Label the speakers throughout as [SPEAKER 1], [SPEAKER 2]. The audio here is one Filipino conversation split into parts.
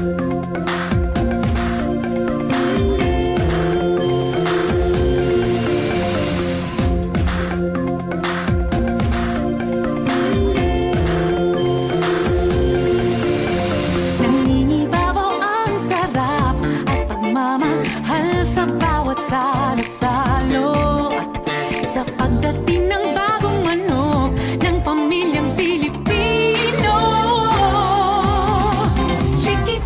[SPEAKER 1] Nangingibabaw ang sarap at pagmamahal sa bawat salo-salo. Sa pagdating ng bagong manok ng pamilyang Pilipino. Chicky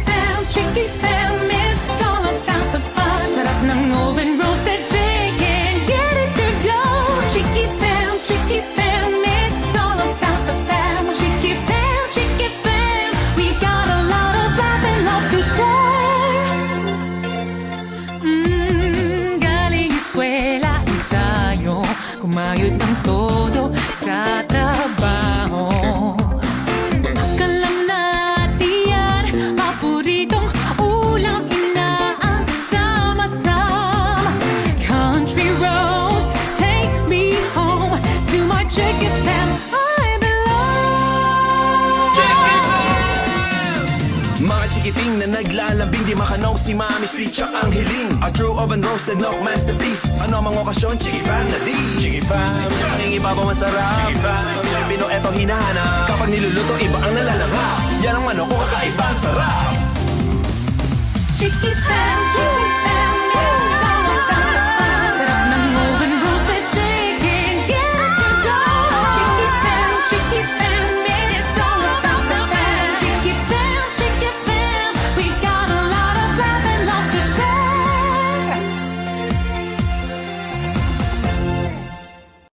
[SPEAKER 1] fam, it's all about the fun. Sarap ng oven roasted chicken, get it to go. Chicky fam, it's all about the fam. Chicky fam, we got a lot of love and love to share. Galing eskwela, ensayo, kumayod ng todo sa trabaho. Kalam natin yan, paboritong ulam inaasama-sama. Country roast, take me home to my chicken fam, I belong.
[SPEAKER 2] Mga chikiting na naglalambing, di makanaw si Mami Sweet tsaka ang hiling. A true oven roasted nok masterpiece. Ano mang okasyon, Chiki Fam na di. Chiki Fam, nangingibabaw masarap. Chiki Fam, Pilipino eto hinahanap. Kapag niluluto, iba ang nalalangha. Yan ang manok ko, kakaiba, sarap.
[SPEAKER 1] Chicky fam,